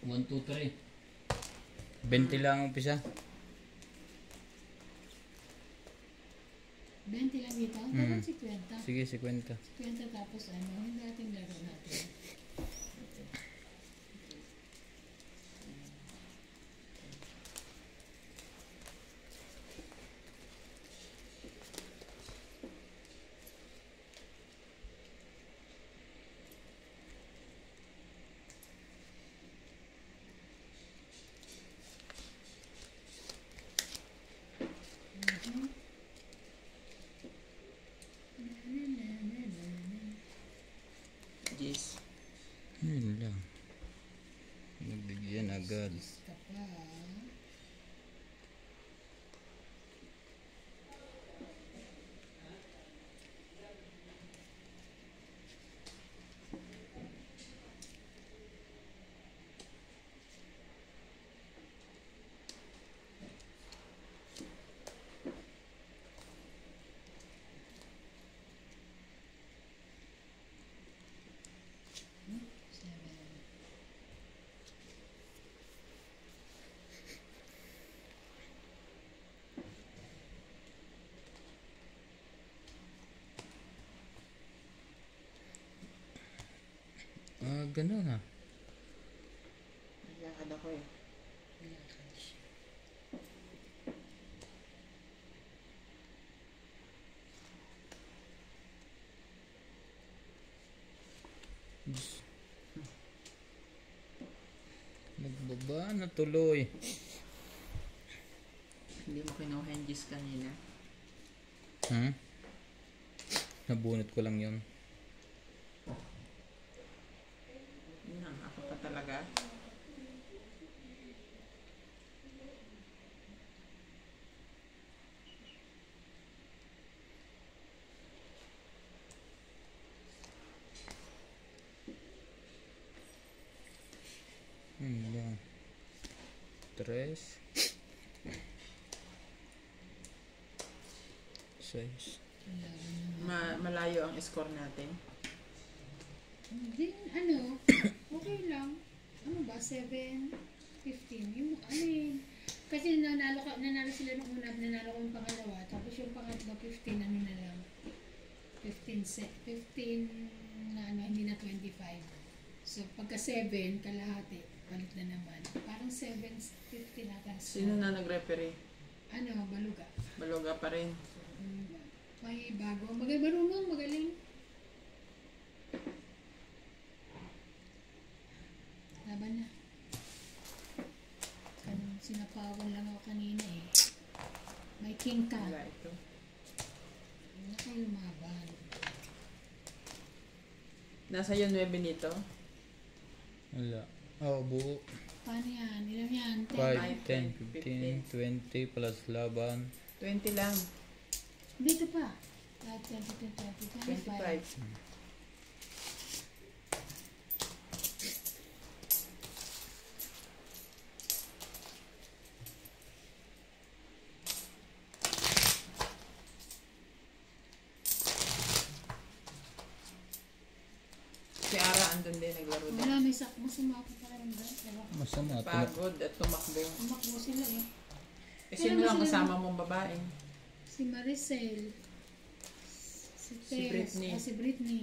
1, 2, 3. 20 lang ang umpisa. 20 lang dito? Dapat 50. Sige, 50. 50 tapos ano, hindi natin laro natin. Yes. Yun lang. Nagbigyan agad. Basta pa. Ganun ha. Lakad ako eh. Nagbaba na tuloy. Hindi mo kinuha yung gis kanina. Nabunot ko lang yun. Ako pa talaga. Lang. 3 6 Malayo ang score natin. Hindi, ano, okay lang. Ano ba, 7, 15. Yung, ano yun. Kasi nanalo sila nung una, nanalo ko yung pangalawa. Tapos yung pangatlo, 15, ano na lang. 15 na ano, hindi na 25. So, pagka 7, kalahati, balik na naman. Parang 7, 15 ata. Sino na nag-referee? Ano, Baluga. Baluga pa rin. May bago. Marunong, magaling. Laban na. Sinapawan lang ako kanina eh. May king ka. Wala ito. Hindi na kayo lumaban. Nasa yun 9 nito? Wala. Buo. Paano yan? Ilan yan? 5, 10, 15, 20 plus laban. 20 lang. Dito pa. 10, 15, 20, 25. 25. Si Ara andun din, naglaro din. Wala, may masama ako pa rin ba? Masama. Pagod at tumakbo. Umakbo sila eh. Eh, sino lang kasama mong babae? Si Maricel. Si Si Tess. Britney. Si Britney.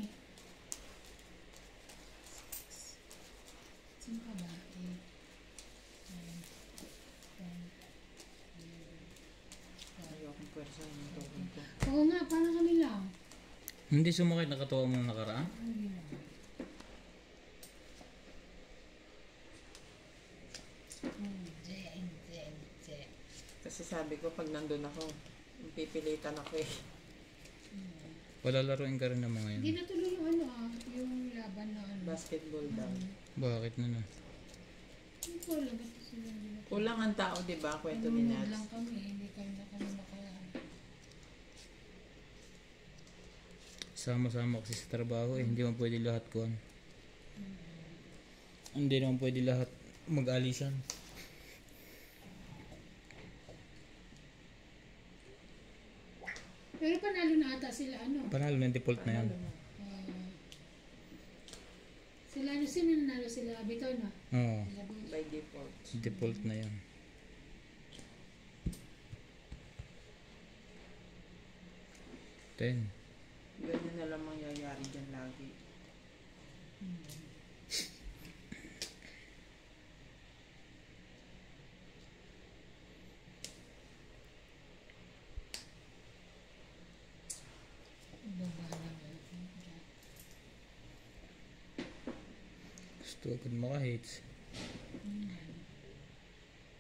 Sino ka ba? 8, 10, 11, 12. Ayokong pwersa yung tawag ko. Oo nga, parang kami lang. Hindi sumakit nakatawa mo nakaraan? Hindi lang. Kasi sabi ko, pag nandun ako, pipilitan ako eh. Wala laruin ka rin ng mga Hindi yun. natuloy yung yung laban na Basketball daw. Bakit na na? Hindi ko alam ba't sila hindi natuloy. Kulang ang tao, di ba? Kwento ni Nanonood Nats. lang kami, hindi kami makaya. Sama-sama kasi sa trabaho eh. Hindi mo pwede lahat kuhan. Hindi naman pwede lahat mag-alisan. Pero panalo na ata sila Panalo na default na yan. sila Wala na sino nanalo sila. Bitaw na. Oo. By default. Default na yan. Ten. Ganyan na lang mangyayari dyan lagi. Baba na. Gusto agad maka-hits.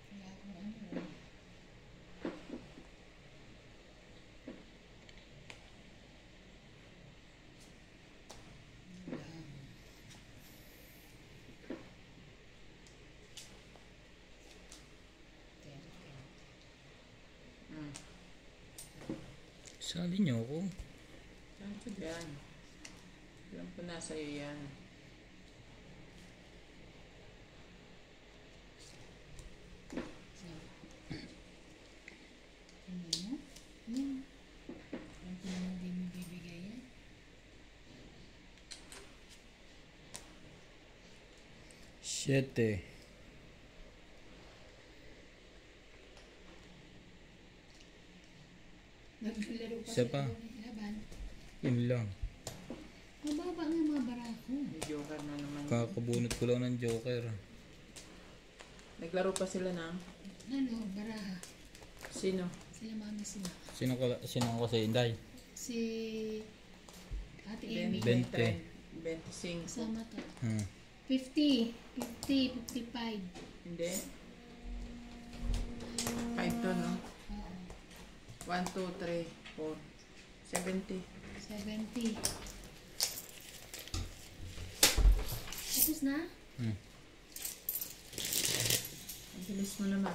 Wala akong ano. Mm. Sali niyo ako. Saan ko dyan? Alam ko na sa'yo yan. Ano mo? Yan. Ang hindi mo bibigay yan. Siyete. Naglaro pa Isa sila pa. ng laban. Yun lang. Mababa nga mga barako. May joker na naman. Kakabunot ko lang ng joker. Naglaro pa sila ng Ano, baraha. sino? Sila mami sila. Sino ko sa Inday? Si Ate Amy. 20. 25. Kasama to. 50. 55. Hindi. 5 to, no? Oo. 1, 2, 3, 4. 70. 70. Tapos na? Ang bilis mo naman.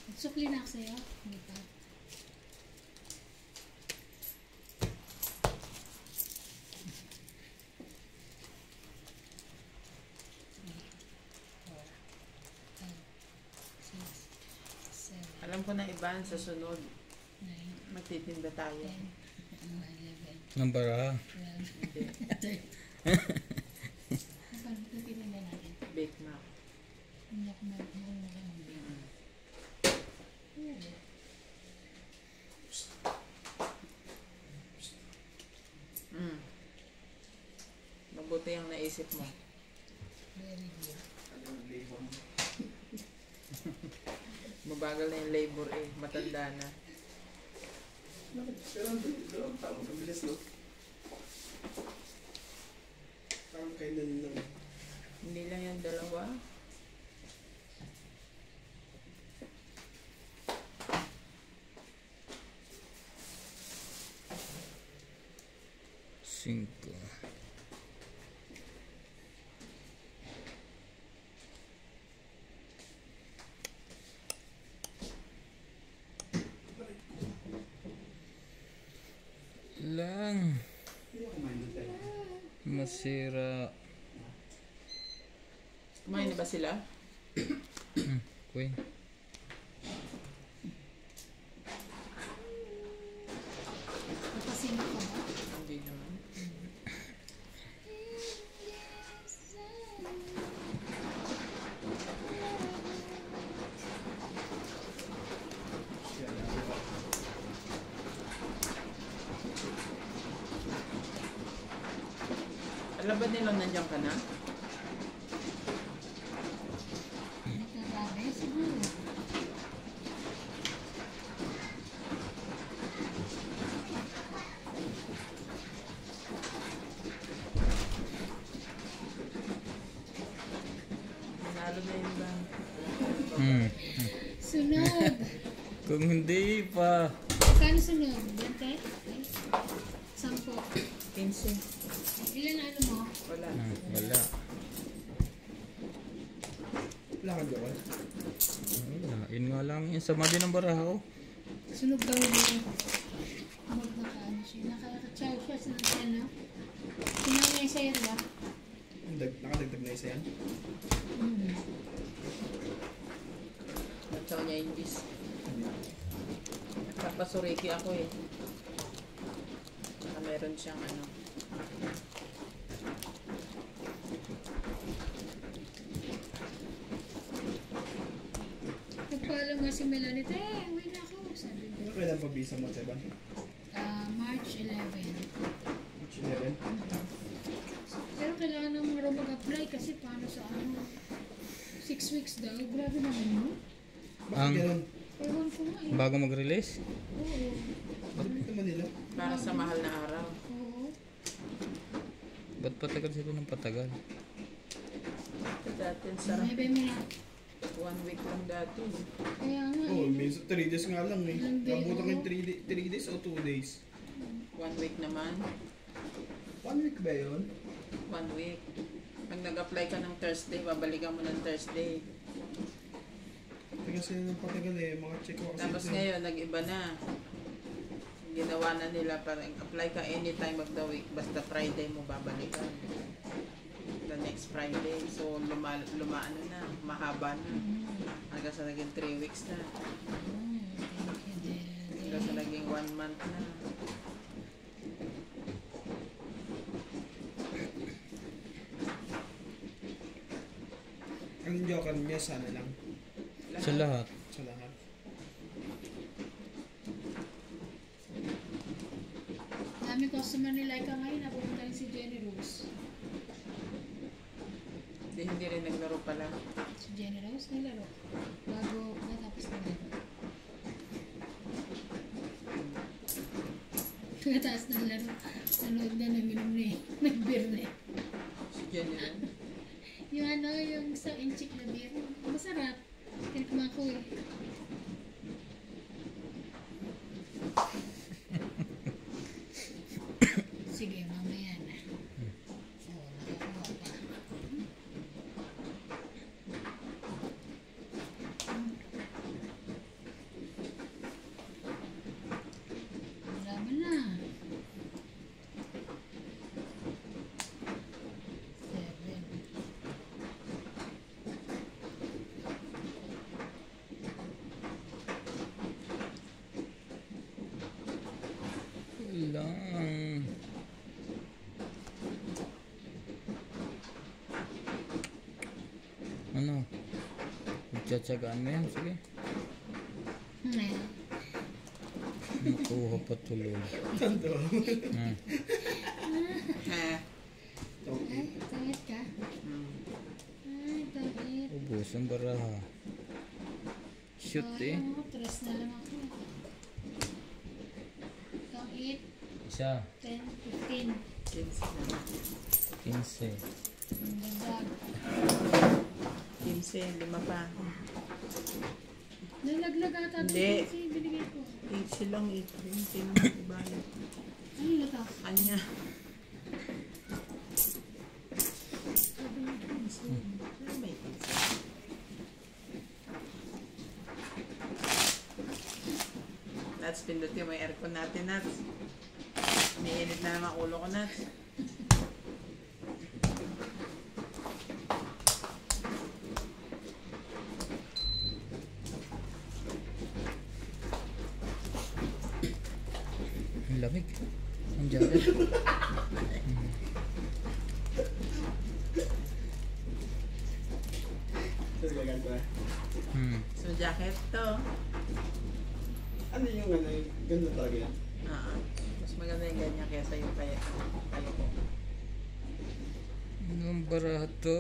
Nagsukli na ako sa'yo. Hindi pa. Alam ko na iba sa sunod. 9, Magtitinda tayo. 10, 11, Ng baraha. 12, Hindi. 13. Paano ito pinila natin? Bake Mac. Hindi ako marunong ng big. Mabuti ang naisip mo. Very good. Mabagal na yung labor eh. Matanda na. Dalawang taon, mabilis, no? Parang kailan lang. Hindi lang yung dalawa. Cinco. Lang. Hindi ako minded tayo. Masira. Kumain na ba sila? Queen. Napasino ka ba? Hindi naman. Alam ba nilang nandiyan ka na? Nagkagabi siguro. Nanalo na yun ba? Sunod. Kung hindi pa. Kano sunod? 20? Ay, 10. 15. Ilan na ano mo? Wala. Wala. Wala ka doon. Wala. Yun nga lang. Yung sama din ng baraha ko. Sunog daw mo. Naka-ano siya. Naka-chow siya sa ano. Sinamay sa'yo, diba? Nakadagdag na isa yan? Matsaw niya yung bis. Nagpapasuriki ako eh. meron siyang ano. Nagpaalam nga si Melanie, uwi na ako. Sabi ko, Kailan pa visa mo, Teban? March 11. March 11? Pero kailangan naman raw mag-apply kasi paano sa ano, 6 weeks daw. Grabe naman yun. Bakit Ang- ganun? Ewan ko nga eh. Bago mag-release? Oo. Bakit naman nila? Para sa mahal na araw. Oo. Ba't patagal sila ng patagal? Dati ang sarap. Maybe may 1 week lang dati. kaya nga Oo, eh. minsan 3 days nga lang eh. Ilang day, Nabutan ko yung oo. 3 days o 2 days? 1 week naman. 1 week ba yun? 1 week. Pag nag-apply ka ng Thursday, babalikan mo ng Thursday. Tagal sila ng patagal eh. Mga check ko kasi. Tapos ito eh. ngayon, nag-iba na. Ginawa na nila parang apply ka any time of the week. Basta Friday mo babalikan. The next Friday. So, lumaano na. Mahaba na. Hanggang sa naging 3 weeks na. Thank you, Hanggang sa Daddy. naging 1 month na. Ang joker niya sana lang. Sa lahat. Sa lahat. Dami customer ni Laika ngayon. Napupunta rin si Jenny Rose. Hindi rin naglaro pala. Si Jenny Rose nilaro. Bago natapos na laro. Pagkataas ng laro, nanood na naminom na eh. Nag-beer na eh. Si Jenny rin. Yung ano, yung isang inchik na beer. Masarap. Tinikman ko eh. Sige, mamaya na. Oo, nakakuha pa. Malaman na. 7. Lang. Ano? Magtsatsagaan mo yan? Sige. Ngayon. Nakuha pa tuloy. Tanto. Hmm. Ha? Okay. Ay, tawid ka? Hmm. Ay, tawid. Ubus ang baraha. Shoot eh. Oo, 3 na lang ako. Itong 8, Isa. 10, 15. 15 na. 15. Ang dagdag. 15, 5 pa. Nalaglag ata ito Hindi. kasi binigay ko. 8 lang, 20 naman. Diba? Ano na to? Kanya. May 15. Nats, pindutin mo yung aircon natin, Nats. Umiinit na naman ang ulo ko, Nats. Ang lamig. Ang jacket. Tapos gaganto eh. So, jacket to. Ano yung ano yung ganda talaga yan? Mas maganda yung ganyan kaysa yung kayo ko. Ang baraha to.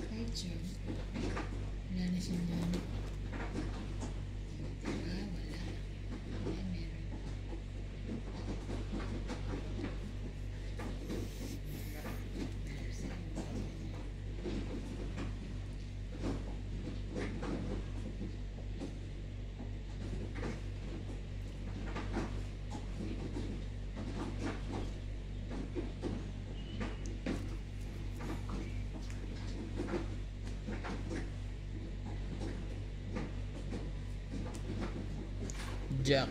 Kahit siya. Wala na siya na. Wala. Ay, meron. Jack.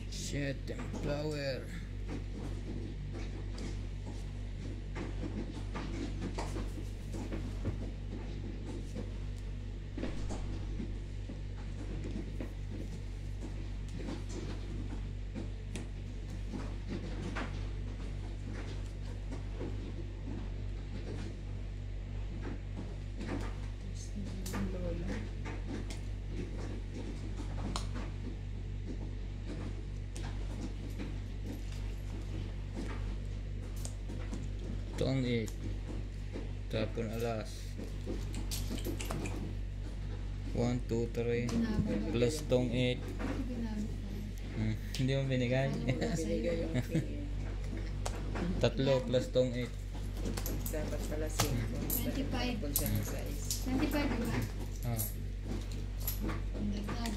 Set and flower. Lola. Ito ang 8. Tapon alas. 1, 2, 3. Plus tong 8. Hindi mo binigay. Binigay yung king. Tatlo plus tong 8. Dapat pala 5. 25. Kung siya ng size. 25, diba? Ah. Ang dagdag.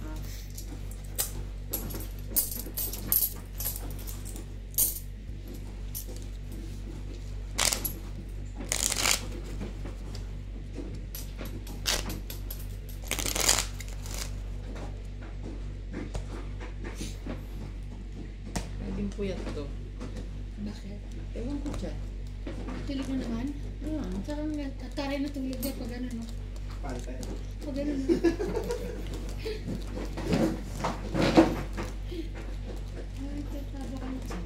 Ah, Naging puyat to. Bakit? Ewan ko dyan. Tulig mo naman? Ah, Tsaka nga, taray na tulig dyan pag ano, no? Pantay. Pag ano, no? Ay, tataba ka na dyan.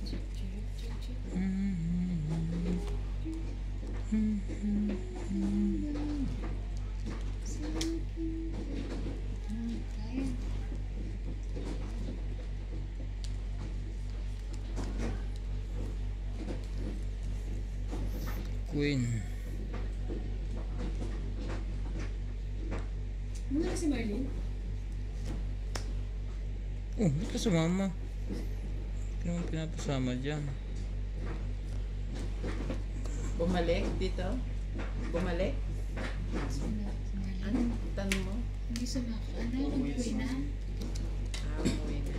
Check, check, check, check. Kaya. Queen. Muna na si Marlene. Oh, ba't ka sumama? Hindi naman pinapasama dyan. bumalik dito. Bumalik. Si Marlene. Ano? Tanong mo? Hindi sumaka. Ano? Umuwi na? Ah, umuwi na.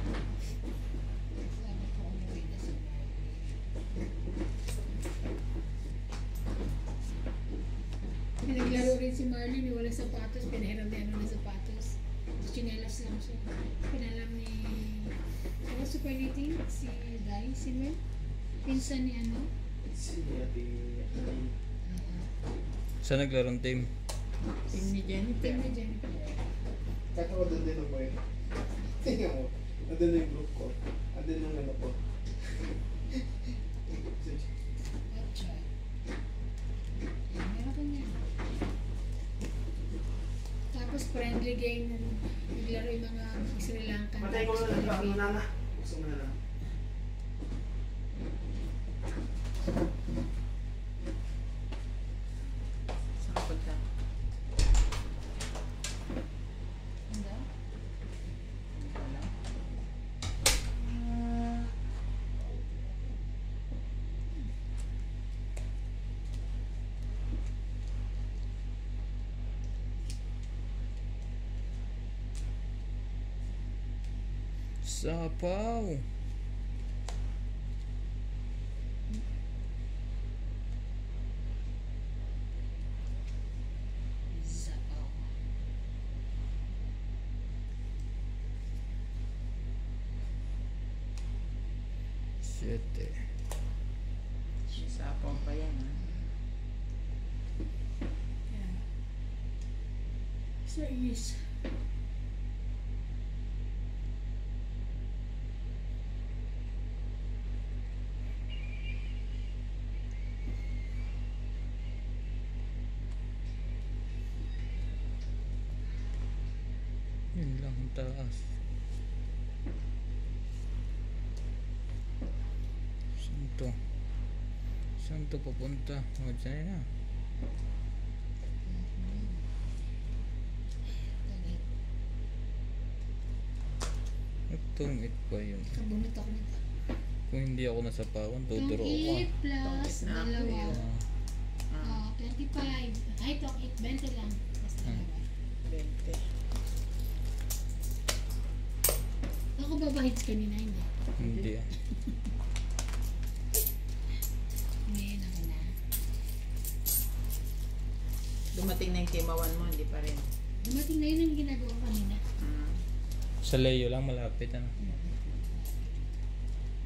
Sabi ko umuwi na si Marlene. Pinaglaro rin si Marlene. Walang sapatos. Pinahiram niya ng sapatos. Chinelas lang siya. Pinalam ni... Ano superlating? Si Dai? Si Mel? Pinsan ni ano? Sige, ating... Saan naglarong team? Team ni Jennifer. Team ni Jennifer. Kahit ako doon din ako eh. Tingnan mo. Andun yung group ko. Andun yung ano ko. Gotcha. Yan, meron ka niya. Tapos friendly game na naglaro yung mga Sri Lanka. Matay ko na lang. Ano na na. Gusto mo na lang. Saan ka punta? Ano? Wala. Sapaw. Sapaw. Siyete. Sapong pa yan, ha? Yan. So is. taas. Saan to? Saan to papunta? O, dyan na. Itong it pa yun. Kabunot ako nito. Kung hindi ako nasa pawan, Itong tuturo ako. 8 plus Itong 8 na ako dalawa. yun. Ah, 25. Ay, itong 8, 20 lang. Plus dalawa. 20. Ako ba ba hits kanina? Hindi. hindi ah. Ngayon ako na. Dumating na yung kimawan mo, hindi pa rin. Dumating na yun ang ginagawa ko kanina. Sa Leo lang malapit ano.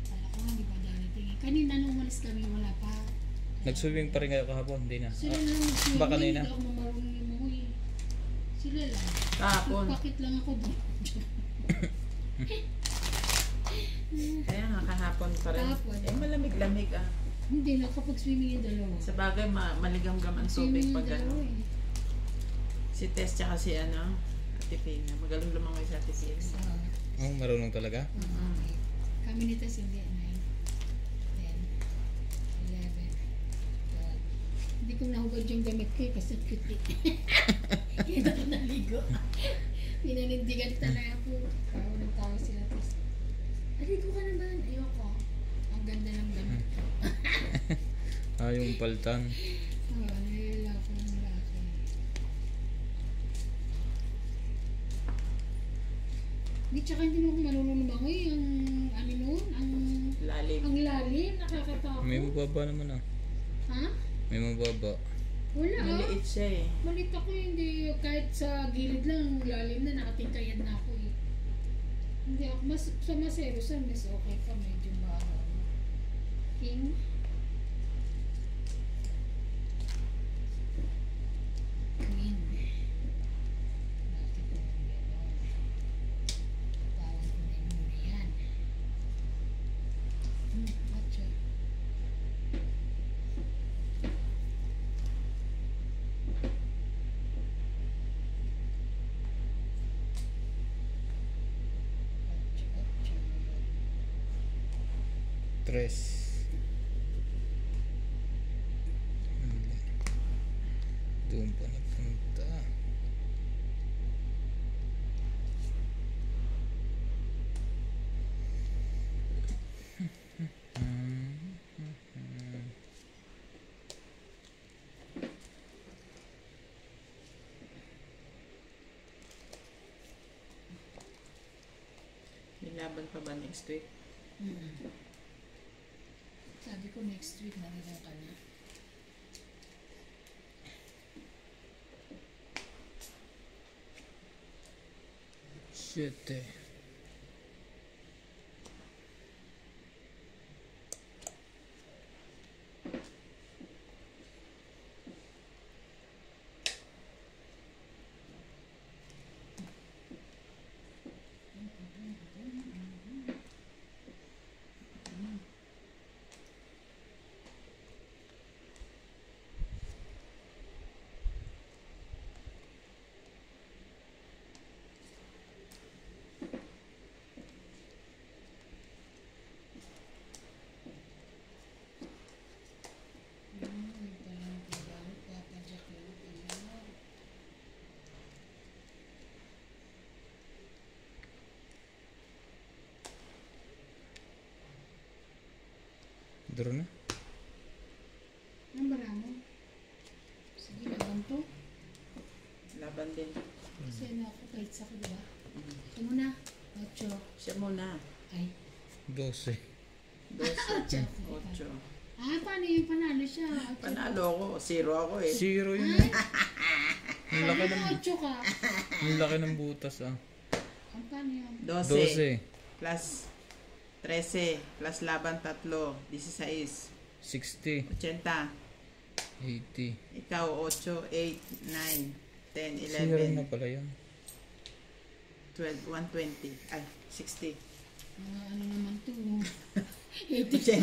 Kala ko nga, di ba darating eh. Kanina nung umalis kami, wala pa. Nag-swimming pa rin kayo kahapon, hindi na. Sila Ah, lang nag-swimming, baka kanina. hindi ako mamarunong lumangoy. Sila lang. Kahapon. Bakit lang ako doon? Kaya nga kahapon pa rin. Kahapon. Eh malamig-lamig ah. Hindi, nakapag-swimming yung dalawa. Sa bagay, maligam-gam ang tubig Swimming pag yung dalawa gano'n. eh. Si Tess tsaka si ano, Ate Pina. Magaling lumangoy sa Ate Pina. So, oh, marunong talaga? okay. Kami ni Tess hindi, 9, 10, 11, 12. Hindi ko nahugad yung gamit ko eh, kasi cute eh. Hindi ako naligo. Pinanindigan talaga ako. Tawa ng tawa sila. Tess, aligo ka naman. Ayoko. Ang ganda ng gamit ko. Ah, yung paltan. Oo, nalala ko ng laki. Hindi, tsaka hindi mo ako marunong lumangoy. Ang ano nun, ang Lalim. lalim, nakakatakot. May mababa naman ah. Ha? May mababa. Wala ah. Maliit siya eh. Malit ako hindi, kahit sa gilid lang, lalim na, nakatingkayad na ako eh. Hindi ako, mas, sa maserosan, mas okay pa, medyo bahaw. King? Queen. Bakit mo gano'n? Tawag ko na yung muna yan. Gotcha. Gotcha. Tres. Doon pa napunta. May laban pa ba next week? Sabi ko next week narinig ka na. Shit eh. Draw na. Ang bara mo? Sige, laban to. Laban din. Kasi na ako kahit sa ko, diba? Ito muna. 8. Siya muna. Ay. 12. 12. 8. 8. Ah, paano yung panalo siya? 8. Panalo ako. 0 ako eh. Zero yun. Ay, Ang laki ng, 8 ka. ang laki ng butas ah. Ang paano yun? 12. Plus 13. Plus laban 3. 16. 60. 80. 80. Ikaw 8, 8, 9, 10, Zero na 11, pala yun. 12, 120. Ay, 60. Ano naman to? 80.